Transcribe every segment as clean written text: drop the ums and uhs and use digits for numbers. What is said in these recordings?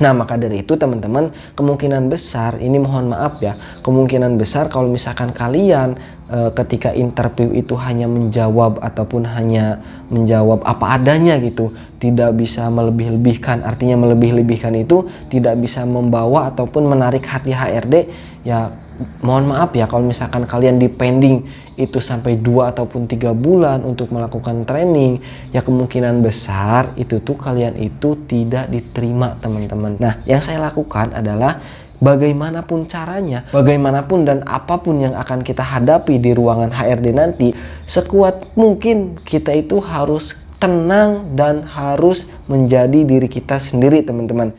Nah, maka dari itu teman-teman, kemungkinan besar, ini mohon maaf ya, kemungkinan besar kalau misalkan kalian ketika interview itu hanya menjawab ataupun hanya menjawab apa adanya gitu, tidak bisa melebih-lebihkan. Artinya melebih-lebihkan itu tidak bisa membawa ataupun menarik hati HRD, ya mohon maaf ya, kalau misalkan kalian dipending itu sampai 2 ataupun 3 bulan untuk melakukan training, ya kemungkinan besar itu tuh kalian itu tidak diterima teman-teman. Nah, yang saya lakukan adalah bagaimanapun caranya, bagaimanapun dan apapun yang akan kita hadapi di ruangan HRD nanti, sekuat mungkin kita itu harus tenang dan harus menjadi diri kita sendiri teman-teman.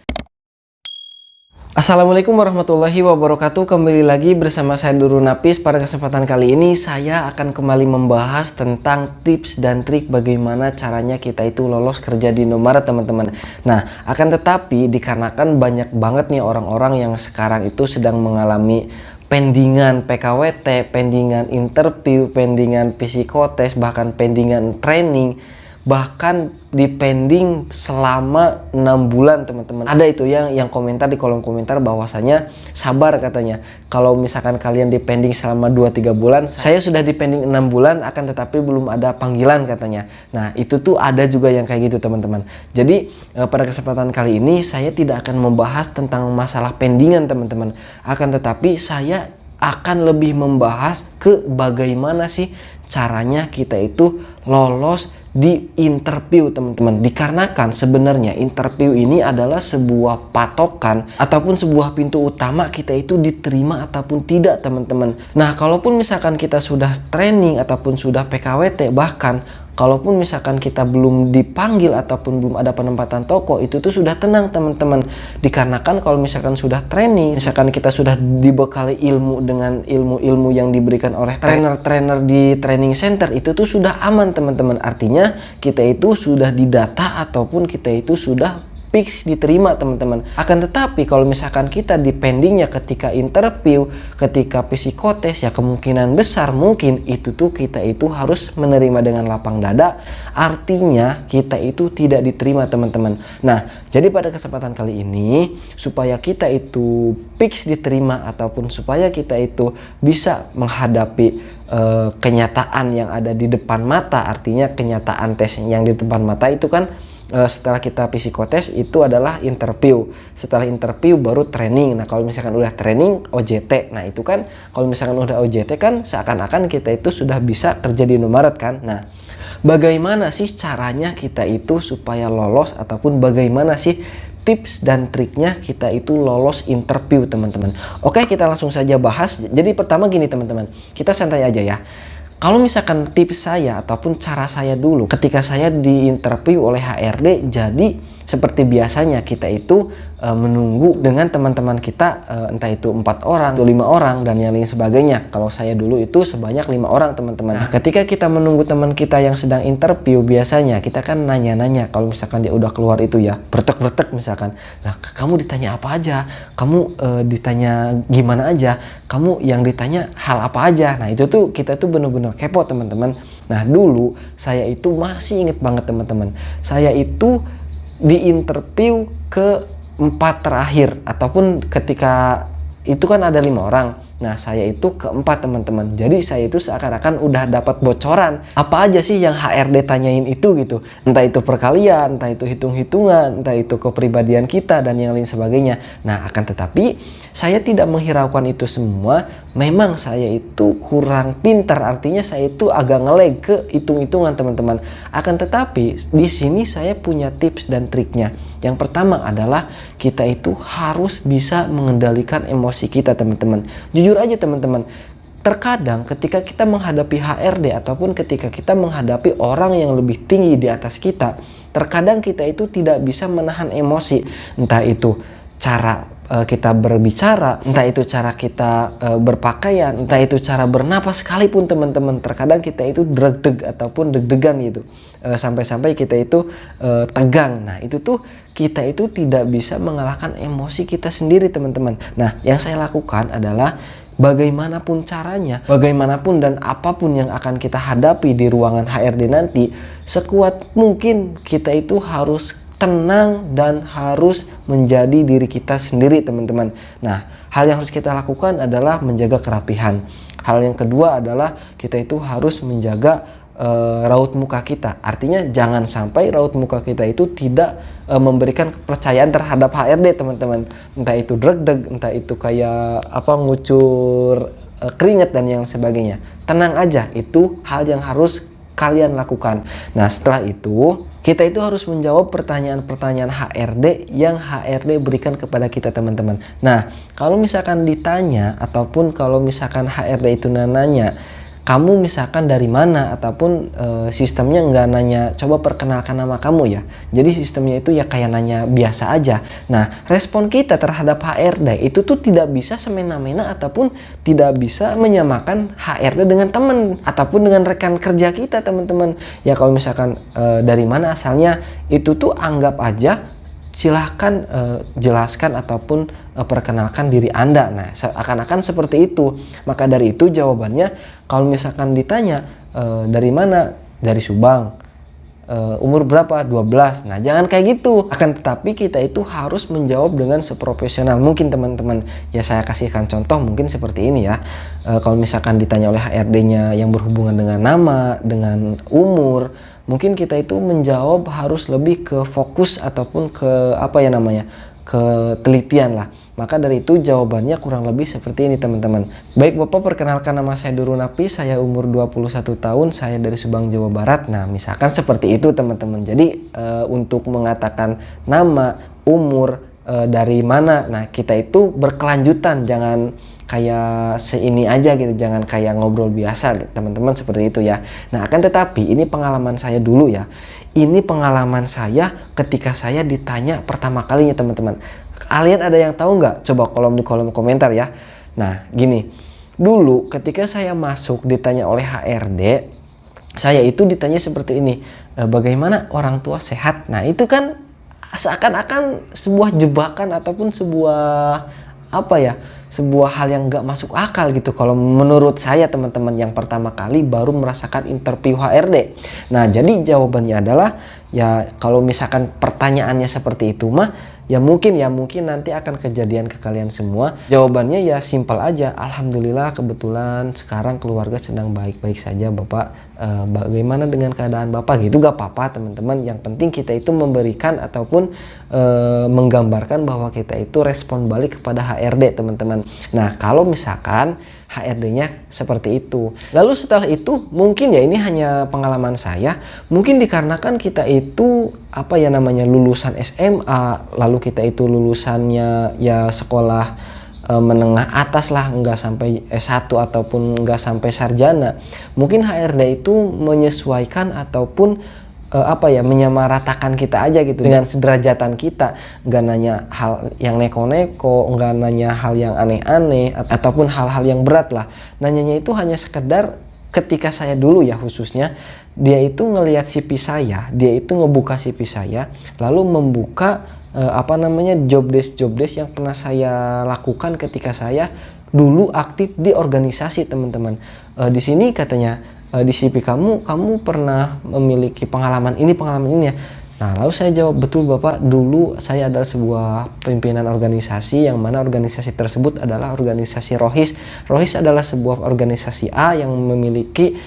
Assalamualaikum warahmatullahi wabarakatuh. Kembali lagi bersama saya Nurul Nafis. Pada kesempatan kali ini saya akan kembali membahas tentang tips dan trik bagaimana caranya kita itu lolos kerja di Indomaret teman-teman. Nah, akan tetapi dikarenakan banyak banget nih orang-orang yang sekarang itu sedang mengalami pendingan PKWT, pendingan interview, pendingan psikotes, bahkan pendingan training, bahkan dipending selama 6 bulan teman-teman. Ada itu yang komentar di kolom komentar bahwasanya sabar katanya, kalau misalkan kalian dipending selama 2-3 bulan, saya sudah dipending 6 bulan akan tetapi belum ada panggilan katanya. Nah, itu tuh ada juga yang kayak gitu teman-teman. Jadi pada kesempatan kali ini saya tidak akan membahas tentang masalah pendingan teman-teman, akan tetapi saya akan lebih membahas ke bagaimana sih caranya kita itu lolos di interview teman-teman. Dikarenakan sebenarnya interview ini adalah sebuah patokan ataupun sebuah pintu utama kita itu diterima ataupun tidak teman-teman. Nah, kalaupun misalkan kita sudah training ataupun sudah PKWT, bahkan kalaupun misalkan kita belum dipanggil ataupun belum ada penempatan toko, itu tuh sudah tenang teman-teman. Dikarenakan kalau misalkan sudah training, misalkan kita sudah dibekali ilmu dengan ilmu-ilmu yang diberikan oleh trainer-trainer di training center, itu tuh sudah aman teman-teman. Artinya kita itu sudah didata ataupun kita itu sudah fix diterima teman-teman. Akan tetapi kalau misalkan kita dipendingnya ketika interview, ketika psikotes, ya kemungkinan besar mungkin itu tuh kita itu harus menerima dengan lapang dada. Artinya kita itu tidak diterima teman-teman. Nah, jadi pada kesempatan kali ini supaya kita itu fix diterima ataupun supaya kita itu bisa menghadapi kenyataan yang ada di depan mata, artinya kenyataan tes yang di depan mata itu kan setelah kita psikotes itu adalah interview. Setelah interview baru training. Nah, kalau misalkan udah training OJT. Nah, itu kan kalau misalkan udah OJT kan seakan-akan kita itu sudah bisa kerja di Indomaret kan. Nah, bagaimana sih caranya kita itu supaya lolos ataupun bagaimana sih tips dan triknya kita itu lolos interview teman-teman. Oke, kita langsung saja bahas. Jadi pertama gini teman-teman, kita santai aja ya. Kalau misalkan tips saya ataupun cara saya dulu ketika saya diinterview oleh HRD, jadi seperti biasanya kita itu menunggu dengan teman-teman kita, entah itu 4 orang atau 5 orang dan yang lain sebagainya. Kalau saya dulu itu sebanyak 5 orang teman-teman. Nah, ketika kita menunggu teman kita yang sedang interview, biasanya kita kan nanya-nanya. Kalau misalkan dia udah keluar itu ya bertek-bertek misalkan, nah kamu ditanya apa aja, kamu ditanya gimana aja, kamu yang ditanya hal apa aja. Nah, itu tuh kita tuh bener-bener kepo teman-teman. Nah, dulu saya itu masih inget banget teman-teman, saya itu diinterview ke 4 terakhir, ataupun ketika itu kan ada 5 orang. Nah, saya itu keempat teman-teman. Jadi saya itu seakan-akan udah dapat bocoran apa aja sih yang HRD tanyain itu gitu. Entah itu perkalian, entah itu hitung-hitungan, entah itu kepribadian kita dan yang lain sebagainya. Nah, akan tetapi saya tidak menghiraukan itu semua. Memang saya itu kurang pintar, artinya saya itu agak ngelag ke hitung-hitungan teman-teman. Akan tetapi di sini saya punya tips dan triknya. Yang pertama adalah kita itu harus bisa mengendalikan emosi kita teman-teman. Jujur aja teman-teman, terkadang ketika kita menghadapi HRD ataupun ketika kita menghadapi orang yang lebih tinggi di atas kita, terkadang kita itu tidak bisa menahan emosi. Entah itu cara kita berbicara, entah itu cara kita berpakaian, entah itu cara bernapas sekalipun teman-teman. Terkadang kita itu deg-deg ataupun deg-degan gitu, sampai-sampai kita itu tegang. Nah, itu tuh kita itu tidak bisa mengalahkan emosi kita sendiri teman-teman. Nah, yang saya lakukan adalah bagaimanapun caranya, bagaimanapun dan apapun yang akan kita hadapi di ruangan HRD nanti, sekuat mungkin kita itu harus tenang dan harus menjadi diri kita sendiri, teman-teman. Nah, hal yang harus kita lakukan adalah menjaga kerapihan. Hal yang kedua adalah kita itu harus menjaga raut muka kita. Artinya jangan sampai raut muka kita itu tidak memberikan kepercayaan terhadap HRD, teman-teman. Entah itu dreg-deg, entah itu kayak ngucur keringat dan yang sebagainya. Tenang aja, itu hal yang harus kalian lakukan. Nah, setelah itu kita itu harus menjawab pertanyaan-pertanyaan HRD yang HRD berikan kepada kita, teman-teman. Nah, kalau misalkan ditanya ataupun kalau misalkan HRD itu nanya, kamu misalkan dari mana, ataupun sistemnya nggak nanya coba perkenalkan nama kamu ya, jadi sistemnya itu ya kayak nanya biasa aja. Nah, respon kita terhadap HRD itu tuh tidak bisa semena-mena ataupun tidak bisa menyamakan HRD dengan teman ataupun dengan rekan kerja kita, teman-teman. Ya kalau misalkan dari mana asalnya, itu tuh anggap aja silahkan jelaskan ataupun perkenalkan diri Anda. Nah, seakan-akan seperti itu. Maka dari itu jawabannya, kalau misalkan ditanya dari mana, dari Subang, umur berapa, 12. Nah, jangan kayak gitu. Akan tetapi kita itu harus menjawab dengan seprofesional mungkin, teman-teman. Ya, saya kasihkan contoh mungkin seperti ini ya. Kalau misalkan ditanya oleh HRD-nya yang berhubungan dengan nama, dengan umur, mungkin kita itu menjawab harus lebih ke fokus ataupun ke ke telitian lah. Maka dari itu jawabannya kurang lebih seperti ini, teman-teman. Baik Bapak, perkenalkan nama saya Durun Napis, saya umur 21 tahun, saya dari Subang, Jawa Barat. Nah, misalkan seperti itu, teman-teman. Jadi untuk mengatakan nama, umur, dari mana, nah kita itu berkelanjutan, jangan kayak seini aja gitu, jangan kayak ngobrol biasa gitu, teman-teman, seperti itu ya. Nah, akan tetapi ini pengalaman saya dulu ya. Ini pengalaman saya ketika saya ditanya pertama kalinya, teman-teman. Kalian ada yang tahu nggak? Coba di kolom komentar ya. Nah, gini. Dulu ketika saya masuk ditanya oleh HRD, saya itu ditanya seperti ini. Bagaimana orang tua sehat? Nah, itu kan seakan-akan sebuah jebakan ataupun sebuah sebuah hal yang nggak masuk akal gitu kalau menurut saya, teman-teman, yang pertama kali baru merasakan interview HRD. Nah, jadi jawabannya adalah ya kalau misalkan pertanyaannya seperti itu mah ya mungkin nanti akan kejadian ke kalian semua. Jawabannya ya simpel aja. Alhamdulillah kebetulan sekarang keluarga sedang baik-baik saja, Bapak. Bagaimana dengan keadaan Bapak gitu, gak apa-apa, teman-teman. Yang penting kita itu memberikan ataupun menggambarkan bahwa kita itu respon balik kepada HRD, teman-teman. Nah, kalau misalkan HRD-nya seperti itu, lalu setelah itu mungkin ya ini hanya pengalaman saya, mungkin dikarenakan kita itu lulusan SMA, lalu kita itu lulusannya ya sekolah menengah atas lah, nggak sampai S1 ataupun nggak sampai sarjana. Mungkin HRD itu menyesuaikan ataupun menyamaratakan kita aja gitu dengan sederajatan kita, nggak nanya hal yang neko-neko, nggak nanya hal yang aneh-aneh ataupun hal-hal yang berat lah. Nanyanya itu hanya sekedar ketika saya dulu ya khususnya, dia itu ngelihat CV saya, dia itu ngebuka CV saya, lalu membuka job desk yang pernah saya lakukan ketika saya dulu aktif di organisasi, teman-teman. Di sini katanya di CV kamu pernah memiliki pengalaman ini ya. Nah, lalu saya jawab, betul Bapak, dulu saya adalah sebuah pimpinan organisasi yang mana organisasi tersebut adalah organisasi Rohis. Rohis adalah sebuah organisasi A yang memiliki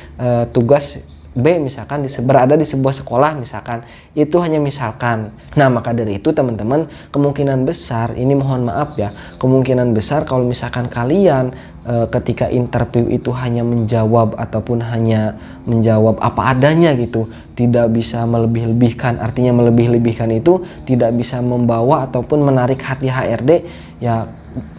tugas B, misalkan berada di sebuah sekolah, misalkan itu hanya misalkan. Nah, maka dari itu, teman-teman, kemungkinan besar ini, mohon maaf ya, kemungkinan besar kalau misalkan kalian ketika interview itu hanya menjawab ataupun hanya menjawab apa adanya gitu, tidak bisa melebih-lebihkan. Artinya melebih-lebihkan itu tidak bisa membawa ataupun menarik hati HRD, ya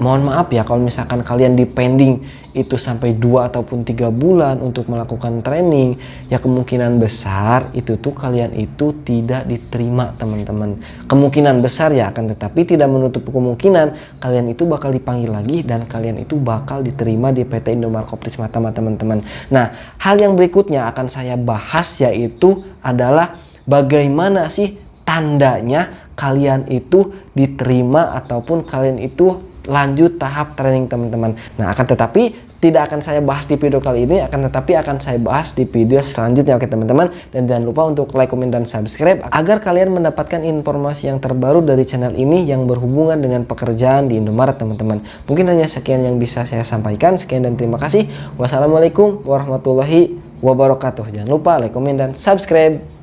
mohon maaf ya, kalau misalkan kalian dipending itu sampai 2 ataupun 3 bulan untuk melakukan training, ya kemungkinan besar itu tuh kalian itu tidak diterima, teman-teman. Kemungkinan besar ya, akan tetapi tidak menutup kemungkinan kalian itu bakal dipanggil lagi dan kalian itu bakal diterima di PT Indomaret Kopri Sematama, teman-teman. Nah, hal yang berikutnya akan saya bahas yaitu adalah bagaimana sih tandanya kalian itu diterima ataupun kalian itu lanjut tahap training, teman-teman. Nah, akan tetapi tidak akan saya bahas di video kali ini, tetapi akan saya bahas di video selanjutnya. Oke teman-teman, dan jangan lupa untuk like, komen, dan subscribe agar kalian mendapatkan informasi yang terbaru dari channel ini yang berhubungan dengan pekerjaan di Indomaret teman-teman. Mungkin hanya sekian yang bisa saya sampaikan. Sekian dan terima kasih. Wassalamualaikum warahmatullahi wabarakatuh. Jangan lupa like, komen, dan subscribe.